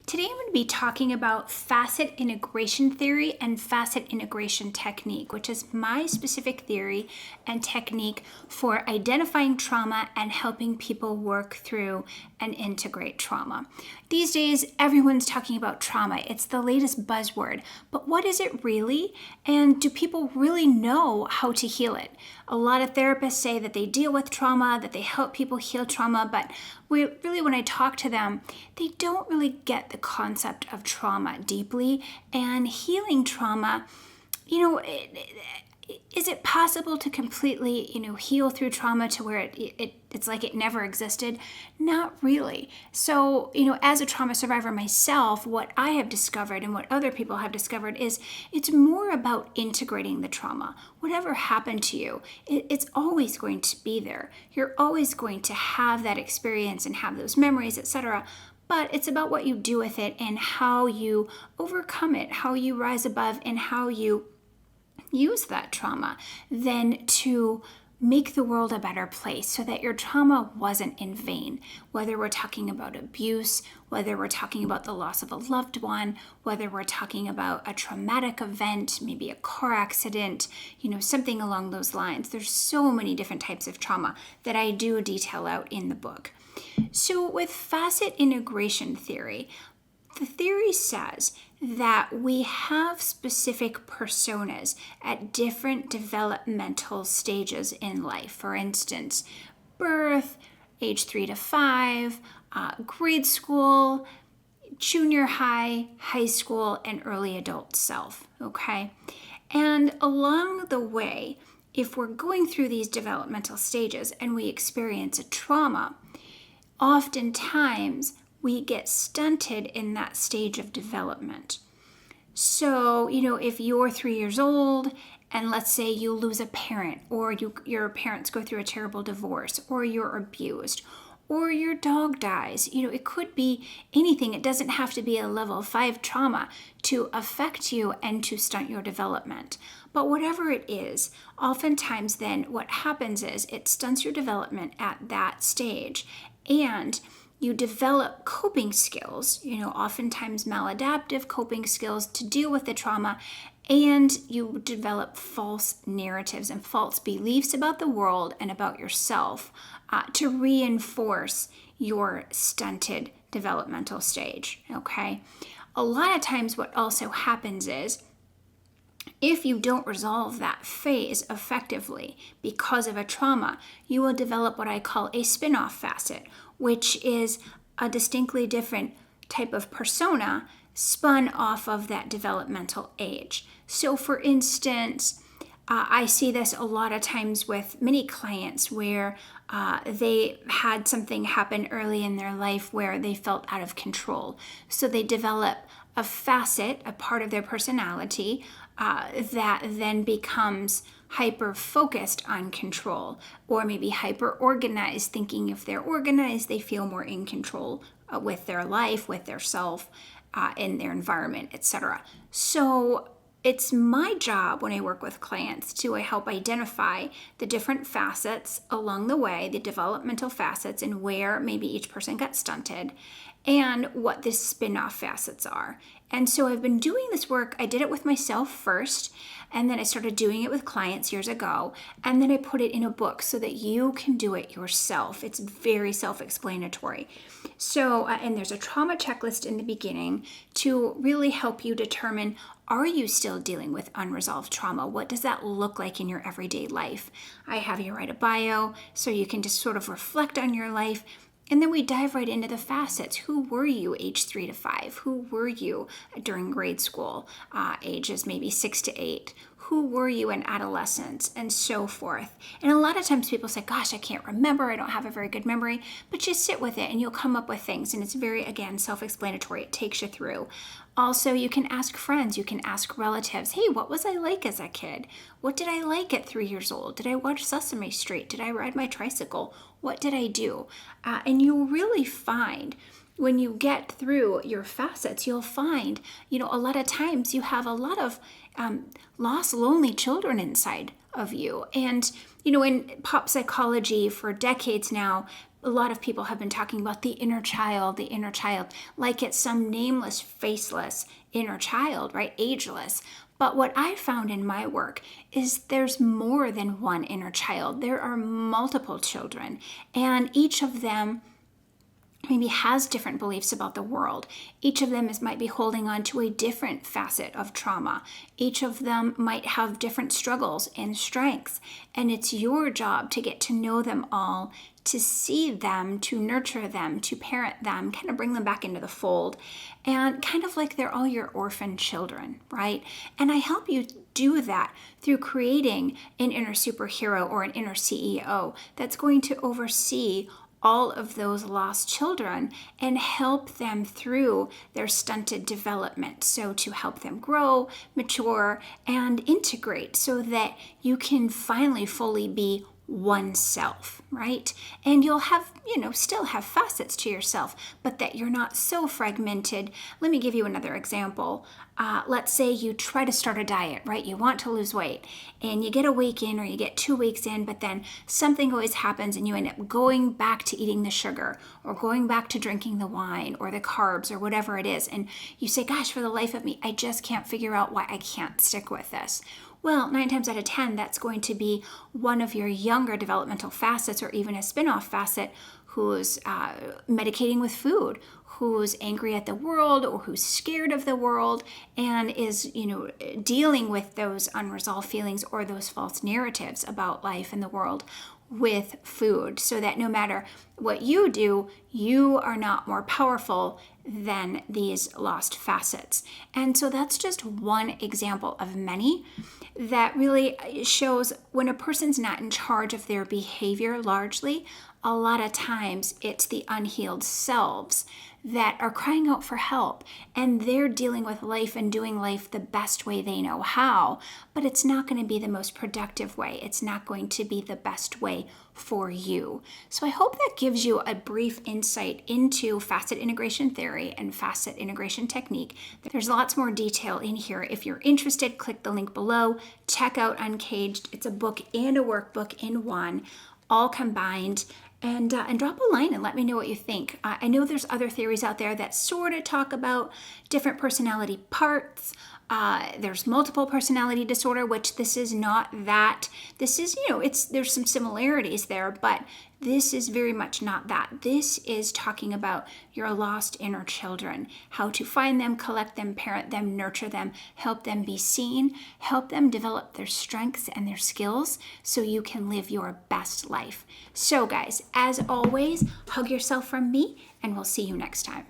Today I'm going to be talking about Facet Integration Theory and Facet Integration Technique, which is my specific theory and technique for identifying trauma and helping people work through and integrate trauma. These days, everyone's talking about trauma. It's the latest buzzword, but what is it really? And do people really know how to heal it? A lot of therapists say that they deal with trauma, that they help people heal trauma, but when I talk to them, they don't really get the concept of trauma deeply and healing trauma. Is it possible to completely, heal through trauma to where it's like it never existed? Not really. So, as a trauma survivor myself, what I have discovered and what other people have discovered is it's more about integrating the trauma. Whatever happened to you, it's always going to be there. You're always going to have that experience and have those memories, etc. But it's about what you do with it and how you overcome it, how you rise above, and how you use that trauma then to make the world a better place so that your trauma wasn't in vain. Whether we're talking about abuse, whether we're talking about the loss of a loved one, whether we're talking about a traumatic event, maybe a car accident, something along those lines. There's so many different types of trauma that I do detail out in the book. So with Facet Integration Theory, the theory says that we have specific personas at different developmental stages in life. For instance, birth, age 3 to 5, grade school, junior high, high school, and early adult self, okay? And along the way, if we're going through these developmental stages and we experience a trauma, oftentimes we get stunted in that stage of development. So, if you're 3 years old and let's say you lose a parent, or your parents go through a terrible divorce, or you're abused, or your dog dies, it could be anything. It doesn't have to be a level 5 trauma to affect you and to stunt your development. But whatever it is, oftentimes then what happens is it stunts your development at that stage, and you develop coping skills, oftentimes maladaptive coping skills to deal with the trauma, and you develop false narratives and false beliefs about the world and about yourself to reinforce your stunted developmental stage, okay? A lot of times what also happens is if you don't resolve that phase effectively because of a trauma, you will develop what I call a spin-off facet, which is a distinctly different type of persona spun off of that developmental age. So for instance, I see this a lot of times with many clients where they had something happen early in their life where they felt out of control. So they develop a facet, a part of their personality that then becomes hyper-focused on control, or maybe hyper-organized, thinking if they're organized, they feel more in control with their life, with their self, in their environment, etc. So it's my job when I work with clients to help identify the different facets along the way, the developmental facets, and where maybe each person got stunted, and what the spin-off facets are. And so I've been doing this work. I did it with myself first, and then I started doing it with clients years ago, and then I put it in a book so that you can do it yourself. It's very self-explanatory. So, and there's a trauma checklist in the beginning to really help you determine, are you still dealing with unresolved trauma? What does that look like in your everyday life? I have you write a bio so you can just sort of reflect on your life. And then we dive right into the facets. Who were you age 3 to 5? Who were you during grade school, ages maybe 6 to 8? Who were you in adolescence, and so forth? And a lot of times people say, gosh, I can't remember. I don't have a very good memory. But just sit with it and you'll come up with things. And it's very, again, self-explanatory. It takes you through. Also, you can ask friends. You can ask relatives. Hey, what was I like as a kid? What did I like at 3 years old? Did I watch Sesame Street? Did I ride my tricycle? What did I do? And you'll really find when you get through your facets, you'll find, a lot of times you have a lot of lost, lonely children inside of you. And, in pop psychology for decades now, a lot of people have been talking about the inner child, like it's some nameless, faceless inner child, right? Ageless. But what I found in my work is there's more than one inner child. There are multiple children, and each of them maybe has different beliefs about the world. Each of them might be holding on to a different facet of trauma. Each of them might have different struggles and strengths. And it's your job to get to know them all, to see them, to nurture them, to parent them, kind of bring them back into the fold. And kind of like they're all your orphan children, right? And I help you do that through creating an inner superhero or an inner CEO that's going to oversee all of those lost children and help them through their stunted development. So to help them grow, mature, and integrate so that you can finally fully be oneself, right? And you'll have, still have facets to yourself, but that you're not so fragmented. Let me give you another example. Let's say you try to start a diet, right? You want to lose weight and you get a week in or you get 2 weeks in, but then something always happens and you end up going back to eating the sugar or going back to drinking the wine or the carbs or whatever it is. And you say, gosh, for the life of me, I just can't figure out why I can't stick with this. Well, 9 times out of 10, that's going to be one of your younger developmental facets or even a spin-off facet who's medicating with food, who's angry at the world or who's scared of the world and is, dealing with those unresolved feelings or those false narratives about life and the world with food, so that no matter what you do, you are not more powerful than these lost facets. And so that's just one example of many that really shows when a person's not in charge of their behavior largely, a lot of times it's the unhealed selves that are crying out for help, and they're dealing with life and doing life the best way they know how, but it's not going to be the most productive way. It's not going to be the best way for you. So I hope that gives you a brief insight into facet integration theory and facet integration technique. There's lots more detail in here. If you're interested, click the link below. Check out Uncaged. It's a book and a workbook in one, all combined. And drop a line and let me know what you think. I know there's other theories out there that sort of talk about different personality parts. There's multiple personality disorder, which this is not that. This is, there's some similarities there, but this is very much not that. This is talking about your lost inner children, how to find them, collect them, parent them, nurture them, help them be seen, help them develop their strengths and their skills so you can live your best life. So guys, as always, hug yourself from me, and we'll see you next time.